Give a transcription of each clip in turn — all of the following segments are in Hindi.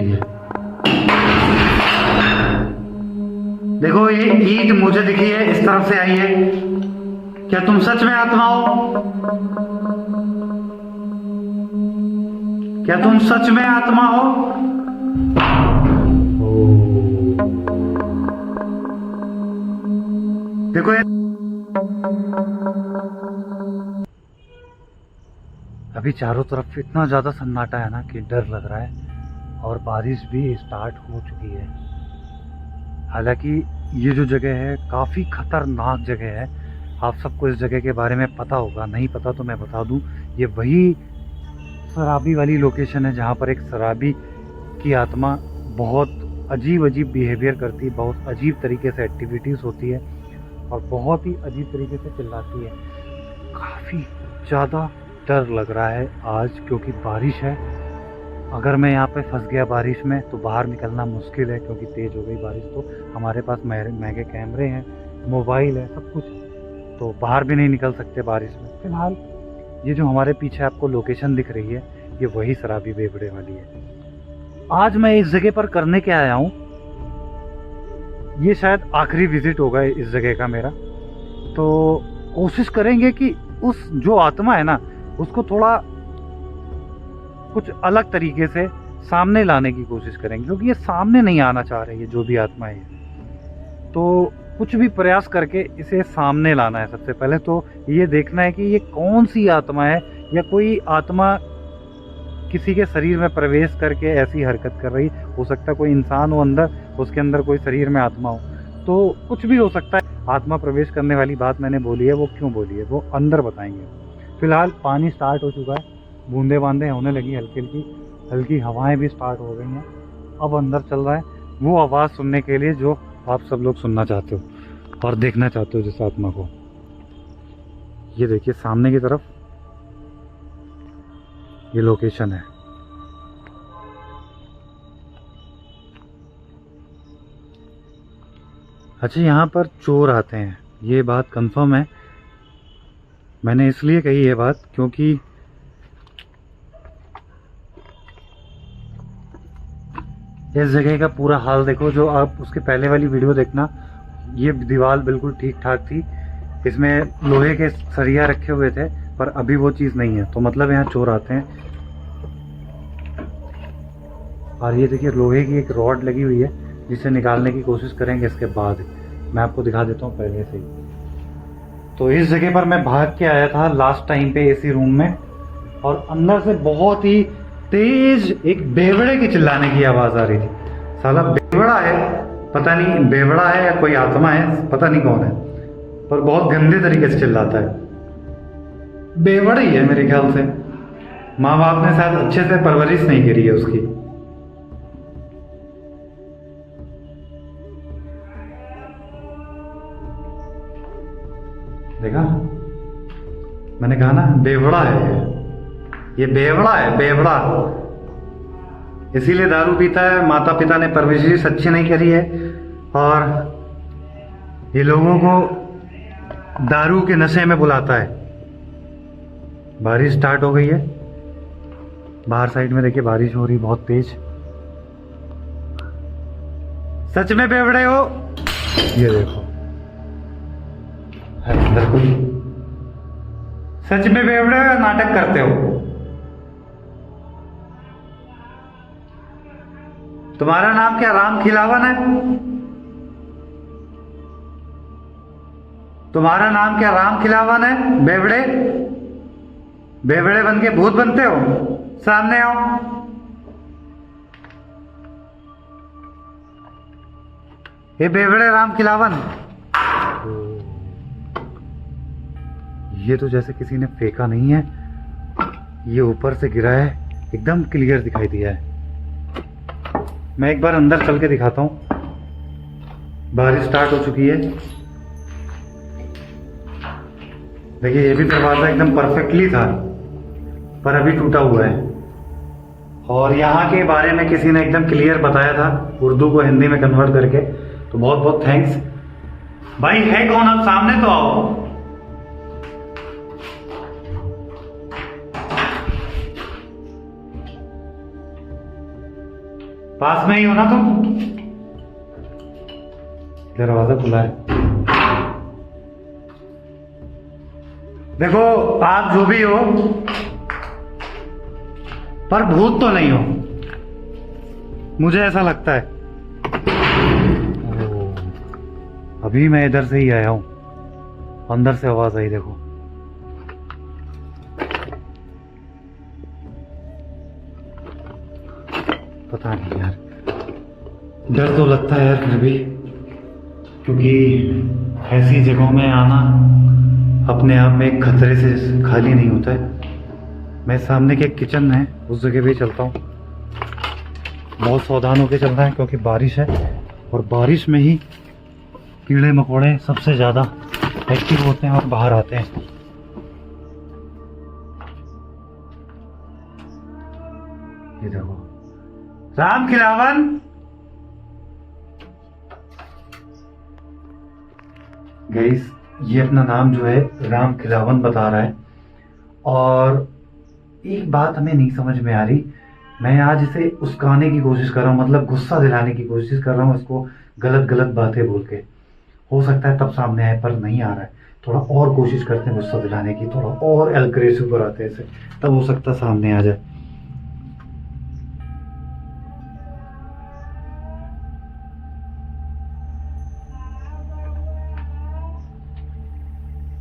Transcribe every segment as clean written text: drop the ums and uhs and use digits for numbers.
वाली है। देखो ये ईंट मुझे दिखी है, इस तरफ से आई है। क्या तुम सच में आत्मा हो? क्या तुम सच में आत्मा हो? देखो ये अभी चारों तरफ इतना ज्यादा सन्नाटा है ना कि डर लग रहा है, और बारिश भी स्टार्ट हो चुकी है। हालांकि ये जो जगह है काफ़ी खतरनाक जगह है। आप सबको इस जगह के बारे में पता होगा, नहीं पता तो मैं बता दूं, ये वही शराबी वाली लोकेशन है जहाँ पर एक शराबी की आत्मा बहुत अजीब अजीब बिहेवियर करती है, बहुत अजीब तरीके से एक्टिविटीज़ होती है और बहुत ही अजीब तरीके से चिल्लाती है। काफ़ी ज़्यादा डर लग रहा है आज, क्योंकि बारिश है। अगर मैं यहाँ पे फंस गया बारिश में तो बाहर निकलना मुश्किल है, क्योंकि तेज़ हो गई बारिश। तो हमारे पास महंगे कैमरे हैं, मोबाइल है, सब कुछ, तो बाहर भी नहीं निकल सकते बारिश में। फिलहाल ये जो हमारे पीछे आपको लोकेशन दिख रही है, ये वही शराबी बेवड़े वाली है। आज मैं इस जगह पर करने के आया हूँ, ये शायद आखिरी विजिट होगा इस जगह का मेरा। तो कोशिश करेंगे कि उस जो आत्मा है ना, उसको थोड़ा कुछ अलग तरीके से सामने लाने की कोशिश करेंगे, क्योंकि ये सामने नहीं आना चाह रही है जो भी आत्मा है। तो कुछ भी प्रयास करके इसे सामने लाना है। सबसे पहले तो ये देखना है कि ये कौन सी आत्मा है, या कोई आत्मा किसी के शरीर में प्रवेश करके ऐसी हरकत कर रही। हो सकता है कोई इंसान हो अंदर, उसके अंदर कोई शरीर में आत्मा हो, तो कुछ भी हो सकता है। आत्मा प्रवेश करने वाली बात मैंने बोली है, वो क्यों बोली है वो अंदर बताएंगे। फिलहाल पानी स्टार्ट हो चुका है, बूंदे बांदे होने लगी, हल्की हवाएं भी स्टार्ट हो गई हैं। अब अंदर चल रहा है वो आवाज़ सुनने के लिए जो आप सब लोग सुनना चाहते हो और देखना चाहते हो जिस आत्मा को। ये देखिए सामने की तरफ ये लोकेशन है। अच्छा, यहाँ पर चोर आते हैं, ये बात कंफर्म है। मैंने इसलिए कही ये बात क्योंकि इस जगह का पूरा हाल देखो। जो आप उसके पहले वाली वीडियो देखना, ये दीवार बिल्कुल ठीक ठाक थी, इसमें लोहे के सरिया रखे हुए थे, पर अभी वो चीज़ नहीं है। तो मतलब यहाँ चोर आते हैं। और ये देखिए लोहे की एक रॉड लगी हुई है, जिसे निकालने की कोशिश करेंगे इसके बाद। मैं आपको दिखा देता हूँ पहले से ही। तो इस जगह पर मैं भाग के आया था लास्ट टाइम पे एसी रूम में, और अंदर से बहुत ही तेज एक बेवड़े की चिल्लाने की आवाज़ आ रही थी। साला बेवड़ा है, पता नहीं बेवड़ा है या कोई आत्मा है, पता नहीं कौन है, पर बहुत गंदे तरीके से चिल्लाता है। बेवड़ा ही है मेरे ख्याल से, माँ बाप ने शायद अच्छे से परवरिश नहीं करी है उसकी। देखा, मैंने कहा ना बेवड़ा है ये बेवड़ा है, बेवड़ा। इसीलिए दारू पीता है। माता पिता ने परवरिश अच्छी नहीं करी है, और ये लोगों को दारू के नशे में बुलाता है। बारिश स्टार्ट हो गई है, बाहर साइड में देखिए बारिश हो रही बहुत तेज। सच में बेवड़े हो? ये देखो है अंदर कोई। सच में बेवड़े हो या नाटक करते हो? तुम्हारा नाम क्या राम खिलावन है? तुम्हारा नाम क्या राम खिलावन है? बेवड़े बेवड़े बन के भूत बनते हो? सामने आओ। ये बेवड़े राम खिलावन, ये तो जैसे किसी ने फेंका नहीं है, ये ऊपर से गिरा है, एकदम क्लियर दिखाई दिया है। मैं एक बार अंदर चल के दिखाता हूँ। बारिश स्टार्ट हो चुकी है। देखिए ये भी दरवाजा एकदम परफेक्टली था, पर अभी टूटा हुआ है। और यहाँ के बारे में किसी ने एकदम क्लियर बताया था, उर्दू को हिंदी में कन्वर्ट करके, तो बहुत बहुत थैंक्स भाई। है कौन आप? सामने तो आओ। पास में ही हो ना तुम? दरवाजा खुला है। देखो आप जो भी हो, पर भूत तो नहीं हो, मुझे ऐसा लगता है। अभी मैं इधर से ही आया हूं, अंदर से आवाज आई। देखो पता नहीं यार, डर तो लगता है यार फिर भी, क्योंकि ऐसी जगहों में आना अपने आप में एक खतरे से खाली नहीं होता है। मैं सामने के किचन है उस जगह पे चलता हूँ। बहुत सावधान होकर चलना है क्योंकि बारिश है, और बारिश में ही कीड़े मकोड़े सबसे ज़्यादा एक्टिव होते हैं और बाहर आते हैं। ये देखो राम खिलावन, गाइस ये अपना नाम जो है राम खिलावन बता रहा है। और एक बात हमें नहीं समझ में आ रही, मैं आज इसे उस्काने की कोशिश कर रहा हूँ, मतलब गुस्सा दिलाने की कोशिश कर रहा हूँ इसको, गलत गलत बातें बोल के। हो सकता है तब सामने आए, पर नहीं आ रहा है। थोड़ा और कोशिश करते हैं गुस्सा दिलाने की, थोड़ा और एग्रेसिव कराते हैं इसे, तब हो सकता है सामने आ जाए।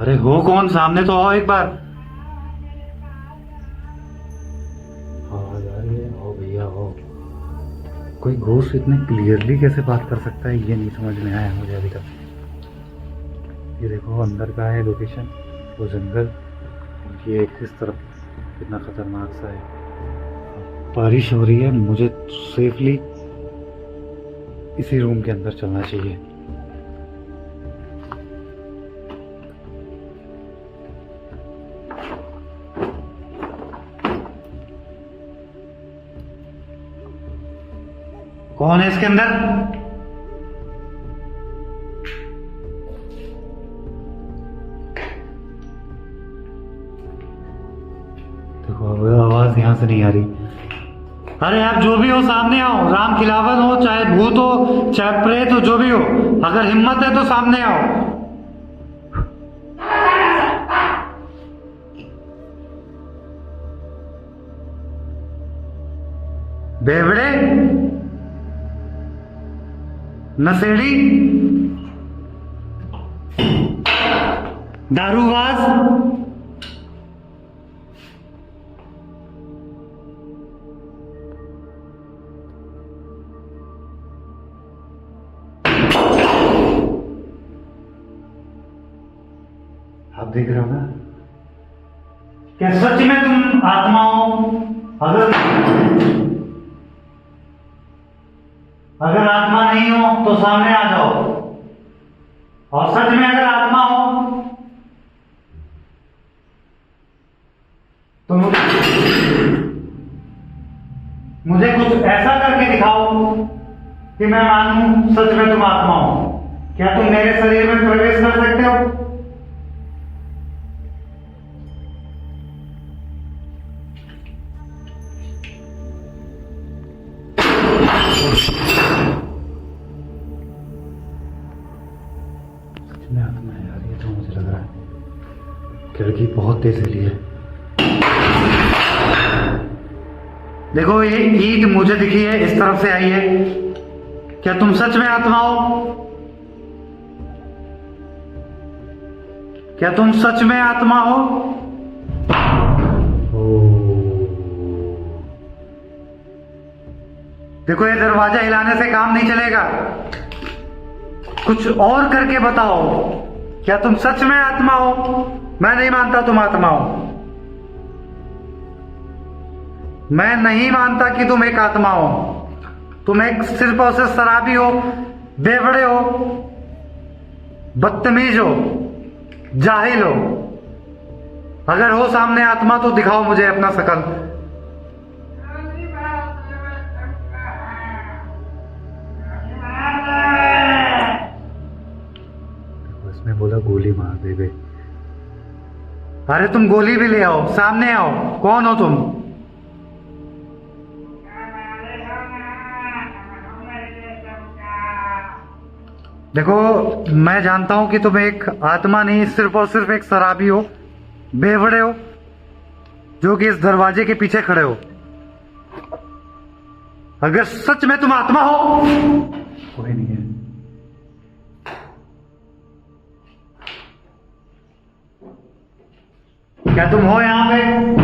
अरे हो कौन? सामने तो आओ एक बार। हाँ यार ये आओ भैया आओ। कोई घोस्ट इतने क्लियरली कैसे बात कर सकता है, ये नहीं समझ में आया मुझे अभी तक। ये देखो अंदर का है लोकेशन, वो जंगल, ये इस तरफ कितना खतरनाक सा है। बारिश हो रही है, मुझे सेफली इसी रूम के अंदर चलना चाहिए। कौन है इसके अंदर? देखो अब आवाज यहां से नहीं आ रही। अरे आप जो भी हो सामने आओ, राम खिलावन हो, चाहे भूत हो, चाहे प्रेत हो, जो भी हो, अगर हिम्मत है तो सामने आओ। बेवड़े, नशेड़ी, दारूबाज, आप देख रहे हो ना? क्या सच में तुम आत्मा हो? अगर आत्मा नहीं हो तो सामने आ जाओ, और सच में अगर आत्मा हो तो मुझे कुछ ऐसा करके दिखाओ कि मैं मानूं सच में तुम आत्मा हो। क्या तुम मेरे शरीर में प्रवेश कर सकते हो? सच में आत्मा है यार, ये तो मुझे लग रहा है। खिड़की बहुत तेज हिली है। देखो ये ईंट मुझे दिखी है, इस तरफ से आई है। क्या तुम सच में आत्मा हो? क्या तुम सच में आत्मा हो? देखो ये दरवाजा हिलाने से काम नहीं चलेगा, कुछ और करके बताओ। क्या तुम सच में आत्मा हो? मैं नहीं मानता तुम आत्मा हो। मैं नहीं मानता कि तुम एक आत्मा हो। तुम एक सिर्फ और सिर्फ शराबी हो, बेवड़े हो, बदतमीज हो, जाहिल हो। अगर हो सामने आत्मा तो दिखाओ मुझे अपना शकल। इसने बोला गोली मार दे बे। अरे तुम गोली भी ले आओ, सामने आओ। कौन हो तुम? देखो, मैं जानता हूं कि तुम एक आत्मा नहीं, सिर्फ और सिर्फ एक शराबी हो, बेवड़े हो, जो कि इस दरवाजे के पीछे खड़े हो। अगर सच में तुम आत्मा हो, कोई नहीं है। क्या तुम हो यहां पे?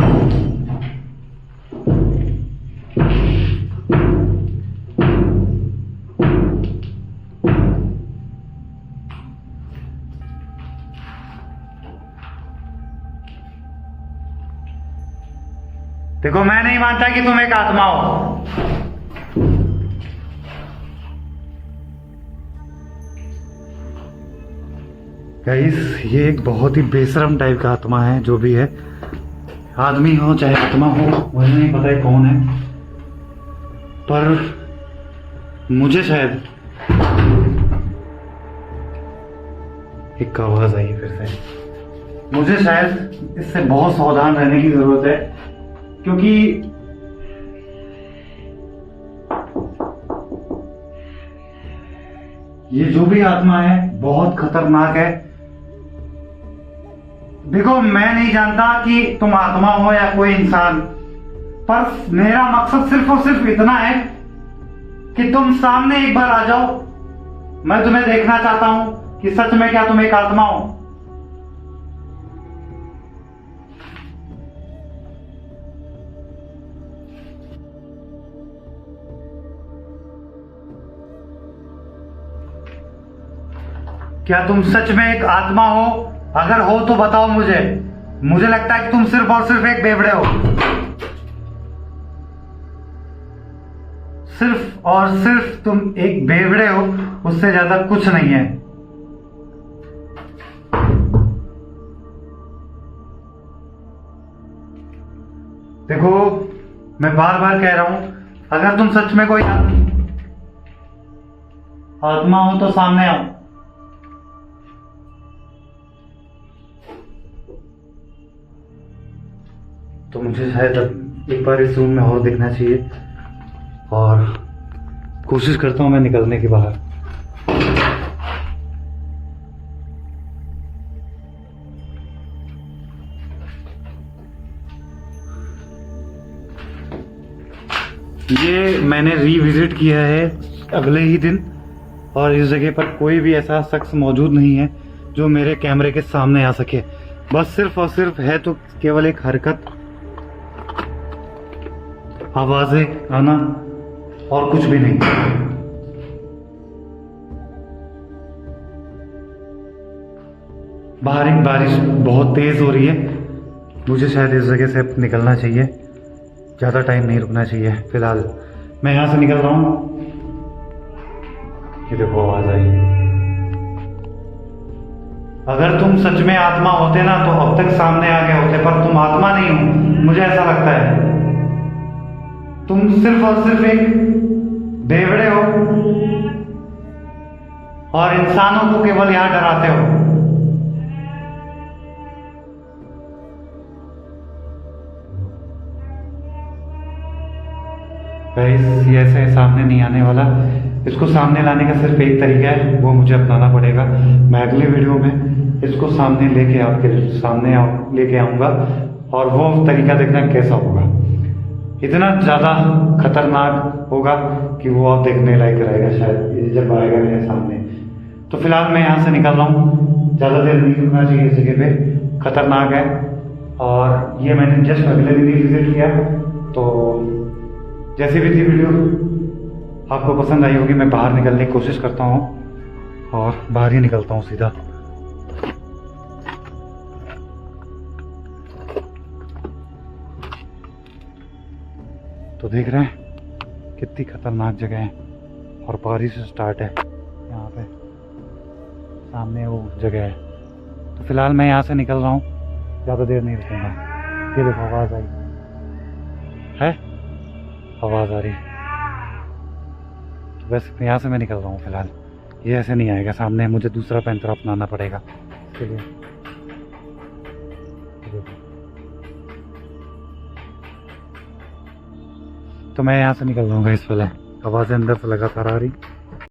देखो, मैं नहीं मानता कि तुम एक आत्मा हो। गाइस, ये एक बहुत ही बेशरम टाइप का आत्मा है, जो भी है, आदमी हो चाहे आत्मा हो, मुझे नहीं पता है कौन है, पर मुझे शायद एक आवाज आई फिर से। मुझे शायद इससे बहुत सावधान रहने की जरूरत है, क्योंकि ये जो भी आत्मा है बहुत खतरनाक है। देखो, मैं नहीं जानता कि तुम आत्मा हो या कोई इंसान, पर मेरा मकसद सिर्फ और सिर्फ इतना है कि तुम सामने एक बार आ जाओ। मैं तुम्हें देखना चाहता हूं कि सच में क्या तुम एक आत्मा हो। क्या तुम सच में एक आत्मा हो? अगर हो तो बताओ मुझे। मुझे लगता है कि तुम सिर्फ और सिर्फ एक बेवड़े हो। सिर्फ और सिर्फ तुम एक बेवड़े हो, उससे ज्यादा कुछ नहीं है। देखो, मैं बार बार कह रहा हूं, अगर तुम सच में कोई आत्मा हो तो सामने आओ। तो मुझे शायद अब एक बार इस रूम में और देखना चाहिए, और कोशिश करता हूं मैं निकलने की बाहर। ये मैंने रीविजिट किया है अगले ही दिन, और इस जगह पर कोई भी ऐसा शख्स मौजूद नहीं है जो मेरे कैमरे के सामने आ सके। बस सिर्फ और सिर्फ है तो केवल एक हरकत, आवाजें आना, और कुछ भी नहीं। बाहर एक बारिश बहुत तेज हो रही है। मुझे शायद इस जगह से निकलना चाहिए, ज्यादा टाइम नहीं रुकना चाहिए। फिलहाल मैं यहां से निकल रहा हूं। ये देखो, आवाज आई। अगर तुम सच में आत्मा होते ना तो अब तक सामने आ गए होते, पर तुम आत्मा नहीं हो, मुझे ऐसा लगता है। तुम सिर्फ और सिर्फ एक बेवड़े हो, और इंसानों को केवल यहां डराते हो। ये ऐसे सामने नहीं आने वाला। इसको सामने लाने का सिर्फ एक तरीका है, वो मुझे अपनाना पड़ेगा। मैं अगले वीडियो में इसको सामने लेके आपके सामने लेके आऊंगा, और वो तरीका देखना कैसा होगा। इतना ज़्यादा खतरनाक होगा कि वो आप देखने लायक रहेगा शायद जब आएगा मेरे सामने। तो फिलहाल मैं यहाँ से निकल रहा हूँ, ज़्यादा देर नहीं रुकना चाहिए इस जगह पे, खतरनाक है। और ये मैंने जस्ट अगले दिन ही विजिट किया, तो जैसी भी थी वीडियो आपको पसंद आई होगी। मैं बाहर निकलने की कोशिश करता हूँ, और बाहर ही निकलता हूँ सीधा। तो देख रहे हैं कितनी खतरनाक जगह है, और बारिश स्टार्ट है यहाँ पे, सामने वो जगह है। तो फिलहाल मैं यहाँ से निकल रहा हूँ, ज़्यादा देर नहीं रुकूंगा। ये देखो, आवाज़ आई है, आवाज़ आ रही। तो बस यहाँ से मैं निकल रहा हूँ फिलहाल। ये ऐसे नहीं आएगा सामने, मुझे दूसरा पैंतरा अपनाना पड़ेगा इसके लिए। तो मैं यहाँ से निकल जाऊँगा इस वाले, आवाज़ें अंदर से लगातार आ रही।